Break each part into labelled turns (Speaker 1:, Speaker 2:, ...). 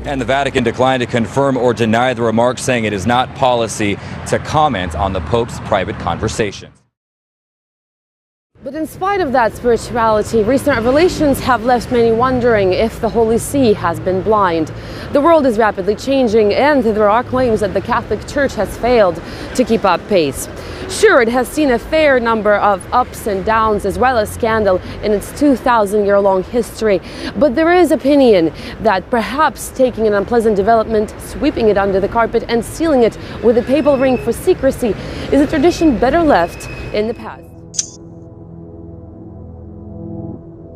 Speaker 1: And the Vatican declined to confirm or deny the remarks, saying it is not policy to comment on the Pope's private conversations.
Speaker 2: But in spite of that spirituality, recent revelations have left many wondering if the Holy See has been blind. The world is rapidly changing, and there are claims that the Catholic Church has failed to keep up pace. Sure, it has seen a fair number of ups and downs as well as scandal in its 2,000-year-long history, but there is opinion that perhaps taking an unpleasant development, sweeping it under the carpet and sealing it with a papal ring for secrecy is a tradition better left in the past.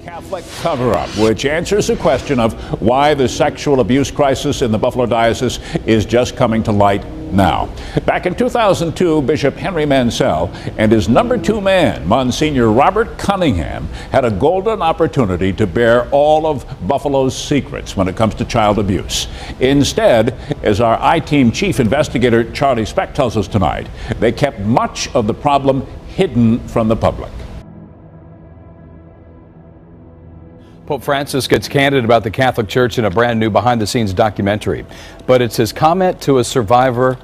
Speaker 3: Catholic cover-up, which answers the question of why the sexual abuse crisis in the Buffalo Diocese is just coming to light now. Back in 2002, Bishop Henry Mansell and his number 2 man, Monsignor Robert Cunningham, had a golden opportunity to bear all of Buffalo's secrets when it comes to child abuse. Instead, as our I-Team chief investigator Charlie Speck tells us tonight, they kept much of the problem hidden from the public.
Speaker 4: Pope Francis gets candid about the Catholic Church in a brand new behind-the-scenes documentary. But it's his comment to a survivor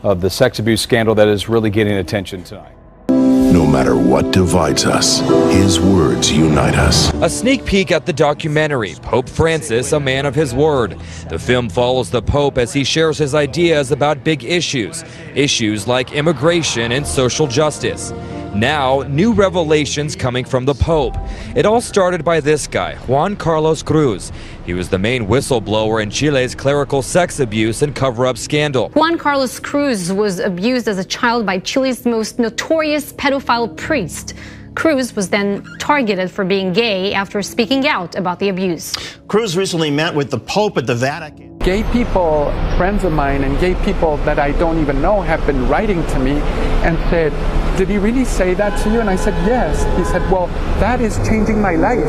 Speaker 4: of the sex abuse scandal that is really getting attention tonight.
Speaker 5: No matter what divides us, his words unite us.
Speaker 1: A sneak peek at the documentary, Pope Francis, a man of his word. The film follows the Pope as he shares his ideas about big issues like immigration and social justice. Now, new revelations coming from the Pope. It all started by this guy, Juan Carlos Cruz. He was the main whistleblower in Chile's clerical sex abuse and cover-up scandal.
Speaker 6: Juan Carlos Cruz was abused as a child by Chile's most notorious pedophile priest. Cruz was then targeted for being gay after speaking out about the abuse.
Speaker 7: Cruz recently met with the Pope at the Vatican.
Speaker 8: Gay people, friends of mine, and gay people that I don't even know have been writing to me and said, "Did he really say that to you?" And I said, "Yes." He said, "Well, that is changing my life."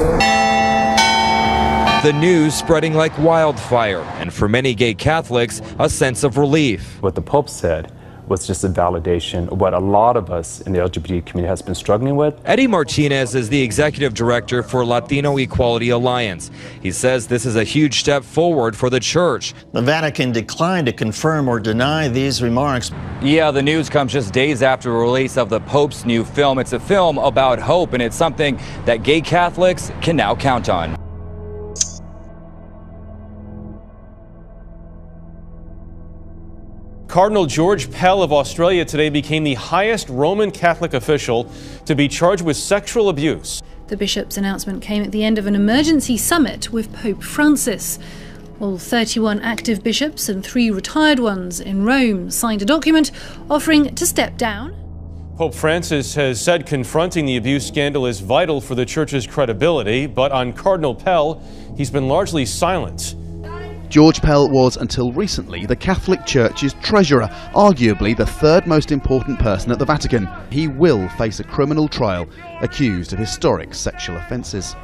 Speaker 1: The news spreading like wildfire, and for many gay Catholics, a sense of relief.
Speaker 9: What the Pope said was just a validation of what a lot of us in the LGBT community has been struggling with.
Speaker 1: Eddie Martinez is the executive director for Latino Equality Alliance. He says this is a huge step forward for the church.
Speaker 7: The Vatican declined to confirm or deny these remarks.
Speaker 1: Yeah, the news comes just days after the release of the Pope's new film. It's a film about hope, and it's something that gay Catholics can now count on.
Speaker 10: Cardinal George Pell of Australia today became the highest Roman Catholic official to be charged with sexual abuse.
Speaker 11: The bishop's announcement came at the end of an emergency summit with Pope Francis. All 31 active bishops and 3 retired ones in Rome signed a document offering to step down.
Speaker 10: Pope Francis has said confronting the abuse scandal is vital for the church's credibility, but on Cardinal Pell, he's been largely silent.
Speaker 12: George Pell was, until recently, the Catholic Church's treasurer, arguably the 3rd most important person at the Vatican. He will face a criminal trial, accused of historic sexual offences.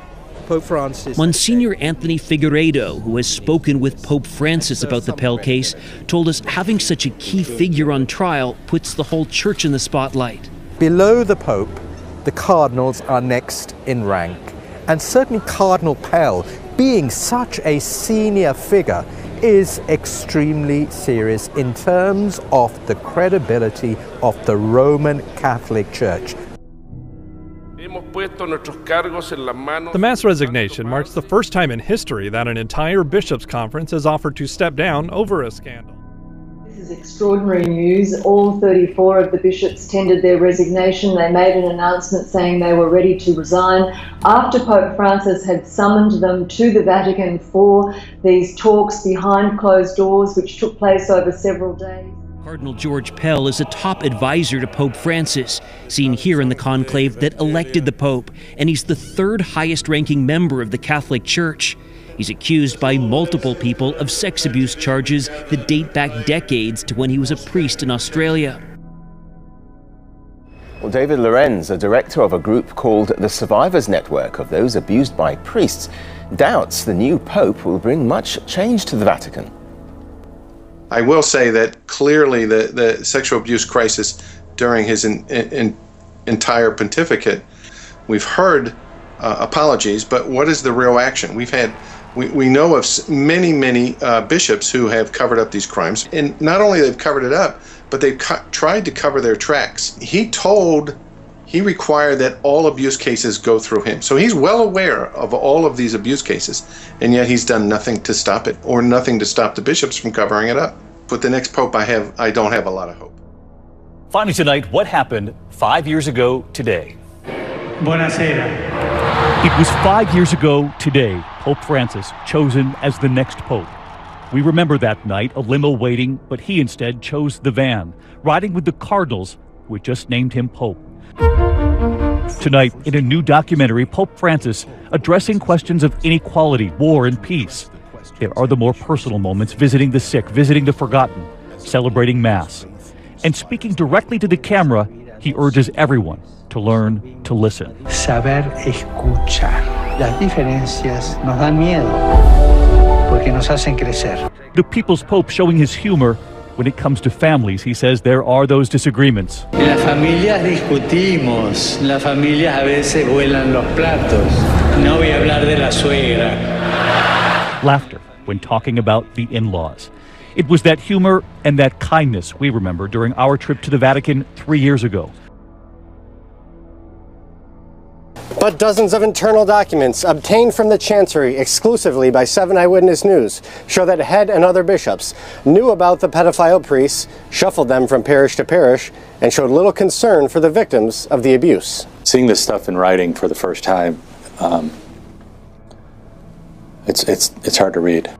Speaker 13: Pope Francis.
Speaker 14: Monsignor Anthony Figueiredo, who has spoken with Pope Francis about the Pell case, told us having such a key figure on trial puts the whole church in the spotlight.
Speaker 13: Below the Pope, the cardinals are next in rank. And certainly Cardinal Pell, being such a senior figure, is extremely serious in terms of the credibility of the Roman Catholic Church.
Speaker 15: The mass resignation marks the first time in history that an entire bishops' conference has offered to step down over a scandal.
Speaker 16: This is extraordinary news. All 34 of the bishops tendered their resignation. They made an announcement saying they were ready to resign after Pope Francis had summoned them to the Vatican for these talks behind closed doors, which took place over several days.
Speaker 14: Cardinal George Pell is a top advisor to Pope Francis, seen here in the conclave that elected the Pope, and he's the 3rd highest-ranking member of the Catholic Church. He's accused by multiple people of sex abuse charges that date back decades to when he was a priest in Australia.
Speaker 17: Well, David Lorenz, a director of a group called the Survivors Network of those abused by priests, doubts the new Pope will bring much change to the Vatican.
Speaker 18: I will say that clearly the sexual abuse crisis during his entire pontificate, we've heard apologies, but what is the real action? We've had We know of many bishops who have covered up these crimes. And not only they've covered it up, but they've tried to cover their tracks. He required that all abuse cases go through him. So he's well aware of all of these abuse cases, and yet he's done nothing to stop it, or nothing to stop the bishops from covering it up. With the next pope, I don't have a lot of hope.
Speaker 19: Finally tonight, what happened 5 years ago today?
Speaker 20: Buonasera.
Speaker 19: It was 5 years ago today, Pope Francis chosen as the next pope. We remember that night, a limo waiting, but he instead chose the van, riding with the cardinals who had just named him pope. Tonight, in a new documentary, Pope Francis addressing questions of inequality, war, and peace. There are the more personal moments, visiting the sick, visiting the forgotten, celebrating Mass. And speaking directly to the camera, he urges everyone to learn to listen.
Speaker 20: Saber escuchar. Las diferencias nos dan miedo, porque nos hacen crecer.
Speaker 19: The People's Pope showing his humor. When it comes to families, he says there are those disagreements.
Speaker 20: En las familias discutimos, en las familias a veces vuelan los platos. No voy a hablar de la suegra.
Speaker 19: Laughter when talking about the in-laws. It was that humor and that kindness we remember during our trip to the Vatican 3 years ago.
Speaker 21: But dozens of internal documents obtained from the Chancery exclusively by 7 Eyewitness News show that Head and other bishops knew about the pedophile priests, shuffled them from parish to parish, and showed little concern for the victims of the abuse.
Speaker 22: Seeing this stuff in writing for the first time, it's hard to read.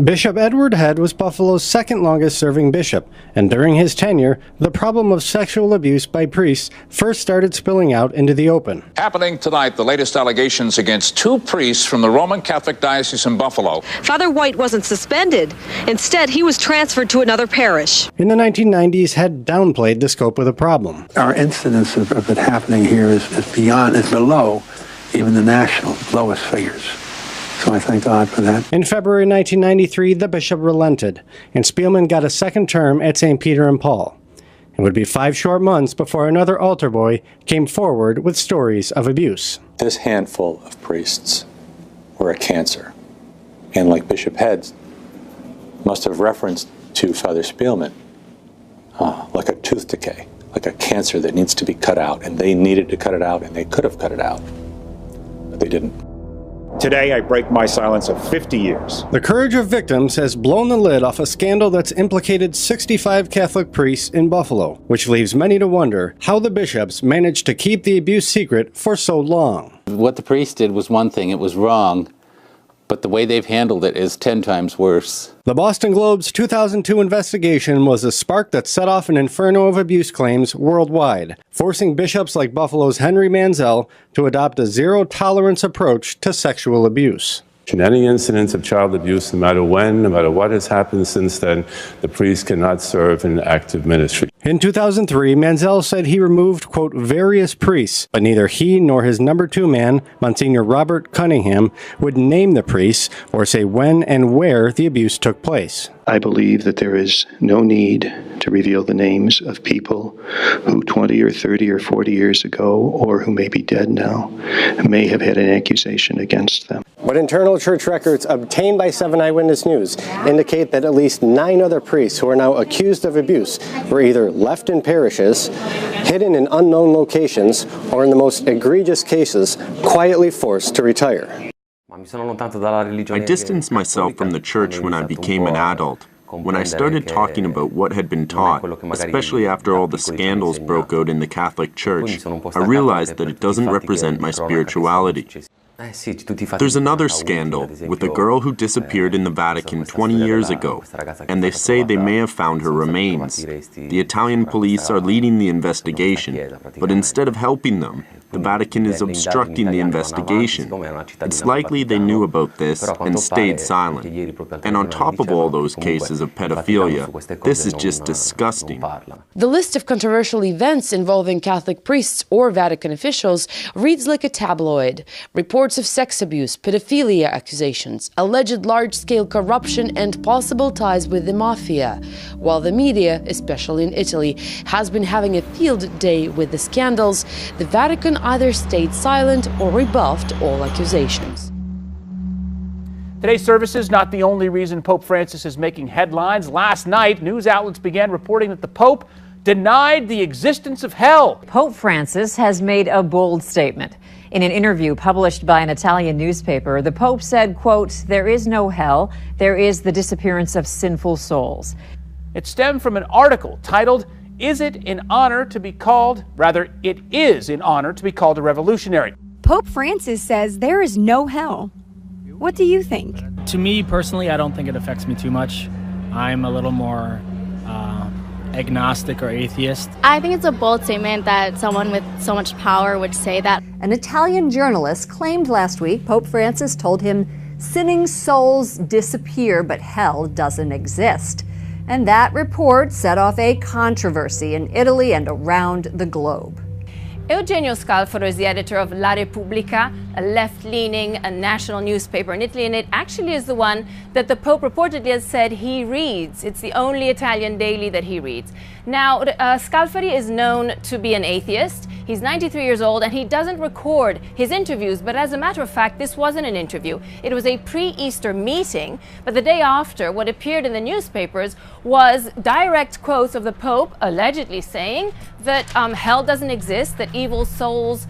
Speaker 23: Bishop Edward Head was Buffalo's second longest serving bishop, and during his tenure, the problem of sexual abuse by priests first started spilling out into the open.
Speaker 24: Happening tonight, the latest allegations against 2 priests from the Roman Catholic Diocese in Buffalo.
Speaker 25: Father White wasn't suspended. Instead, he was transferred to another parish.
Speaker 23: In the 1990s, Head downplayed the scope of the problem.
Speaker 20: Our incidence of it happening here is below even the national lowest figures. So I thank God for that.
Speaker 23: In February 1993, the bishop relented, and Spielman got a second term at St. Peter and Paul. It would be 5 short months before another altar boy came forward with stories of abuse.
Speaker 22: This handful of priests were a cancer, and like Bishop Head must have referenced to Father Spielman, like a tooth decay, like a cancer that needs to be cut out, and they needed to cut it out, and they could have cut it out, but they didn't.
Speaker 26: Today, I break my silence of 50 years.
Speaker 23: The courage of victims has blown the lid off a scandal that's implicated 65 Catholic priests in Buffalo, which leaves many to wonder how the bishops managed to keep the abuse secret for so long.
Speaker 27: What the priest did was one thing, it was wrong, but the way they've handled it is 10 times worse.
Speaker 23: The Boston Globe's 2002 investigation was a spark that set off an inferno of abuse claims worldwide, forcing bishops like Buffalo's Henry Manziel to adopt a zero-tolerance approach to sexual abuse.
Speaker 28: Any incidents of child abuse, no matter when, no matter what has happened since then, the priest cannot serve in active ministry.
Speaker 23: In 2003, Manziel said he removed, quote, various priests, but neither he nor his number 2 man, Monsignor Robert Cunningham, would name the priests or say when and where the abuse took place.
Speaker 29: I believe that there is no need to reveal the names of people who 20 or 30 or 40 years ago, or who may be dead now, may have had an accusation against them.
Speaker 21: But internal church records obtained by 7 Eyewitness News indicate that at least 9 other priests who are now accused of abuse were either left in parishes, hidden in unknown locations, or in the most egregious cases, quietly forced to retire.
Speaker 30: I distanced myself from the church when I became an adult. When I started talking about what had been taught, especially after all the scandals broke out in the Catholic Church, I realized that it doesn't represent my spirituality. There's another scandal with a girl who disappeared in the Vatican 20 years ago, and they say they may have found her remains. The Italian police are leading the investigation, but instead of helping them, the Vatican is obstructing the investigation. It's likely they knew about this and stayed silent. And on top of all those cases of pedophilia, this is just disgusting.
Speaker 2: The list of controversial events involving Catholic priests or Vatican officials reads like a tabloid. Reports of sex abuse, pedophilia accusations, alleged large-scale corruption and possible ties with the mafia. While the media, especially in Italy, has been having a field day with the scandals, the Vatican either stayed silent or rebuffed all accusations.
Speaker 1: Today's service is not the only reason Pope Francis is making headlines. Last night, news outlets began reporting that the Pope denied the existence of hell.
Speaker 3: Pope Francis has made a bold statement. In an interview published by an Italian newspaper, the Pope said, quote, "There is no hell. There is the disappearance of sinful souls."
Speaker 1: It stemmed from an article titled, "Is it in honor to be called, rather, it is in honor to be called a revolutionary."
Speaker 4: Pope Francis says there is no hell. What do you think?
Speaker 5: To me personally, I don't think it affects me too much. I'm a little more agnostic or atheist.
Speaker 6: I think it's a bold statement that someone with so much power would say that.
Speaker 3: An Italian journalist claimed last week Pope Francis told him sinning souls disappear, but hell doesn't exist. And that report set off a controversy in Italy and around the globe.
Speaker 7: Eugenio Scalfaro is the editor of La Repubblica, a left-leaning national newspaper in Italy, and it actually is the one that the Pope reportedly has said he reads. It's the only Italian daily that he reads. Now, Scalfari is known to be an atheist. He's 93 years old, and he doesn't record his interviews, but as a matter of fact, this wasn't an interview. It was a pre-Easter meeting, but the day after, what appeared in the newspapers was direct quotes of the Pope allegedly saying that hell doesn't exist, that evil souls,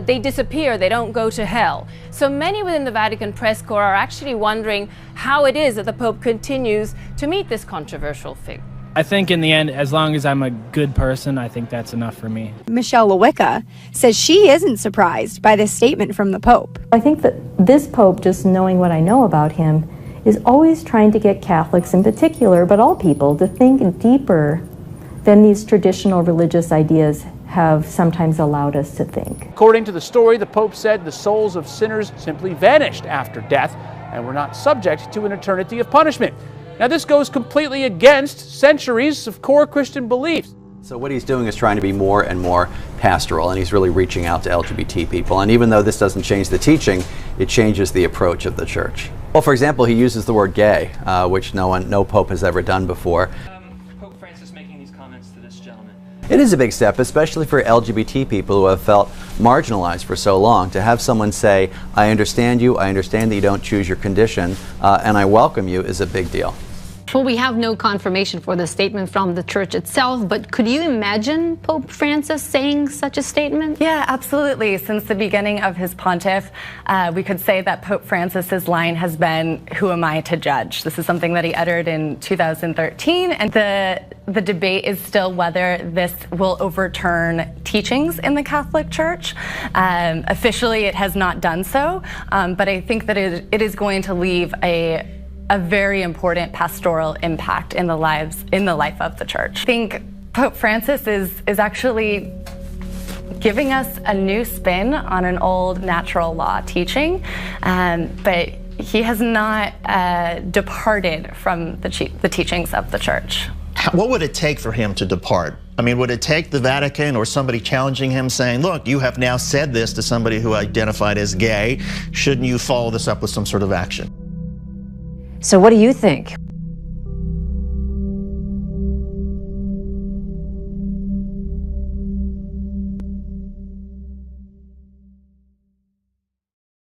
Speaker 7: they disappear, they don't go to hell. So many within the Vatican press corps are actually wondering how it is that the Pope continues to meet this controversial figure.
Speaker 5: I think in the end, as long as I'm a good person, I think that's enough for me.
Speaker 4: Michelle Lewicka says she isn't surprised by this statement from the Pope.
Speaker 8: I think that this Pope, just knowing what I know about him, is always trying to get Catholics in particular, but all people, to think deeper than these traditional religious ideas have sometimes allowed us to think.
Speaker 1: According to the story, the Pope said the souls of sinners simply vanished after death and were not subject to an eternity of punishment. Now, this goes completely against centuries of core Christian beliefs.
Speaker 9: So what he's doing is trying to be more and more pastoral, and he's really reaching out to LGBT people. And even though this doesn't change the teaching, it changes the approach of the church. Well, for example, he uses the word gay, which no pope has ever done before.
Speaker 5: Pope Francis making these comments to this gentleman.
Speaker 9: It is a big step, especially for LGBT people who have felt marginalized for so long. To have someone say, "I understand you, I understand that you don't choose your condition, and I welcome you," is a big deal.
Speaker 10: Well, we have no confirmation for the statement from the church itself, but could you imagine Pope Francis saying such a statement?
Speaker 11: Yeah, absolutely. Since the beginning of his pontiff, we could say that Pope Francis's line has been, "Who am I to judge?" This is something that he uttered in 2013, and the debate is still whether this will overturn teachings in the Catholic Church. Officially, it has not done so, but I think that it is going to leave a very important pastoral impact in the life of the church. I think Pope Francis is actually giving us a new spin on an old natural law teaching, but he has not departed from the teachings of the church.
Speaker 31: What would it take for him to depart? I mean, would it take the Vatican or somebody challenging him saying, "Look, you have now said this to somebody who identified as gay. Shouldn't you follow this up with some sort of action?"
Speaker 3: So what do you think?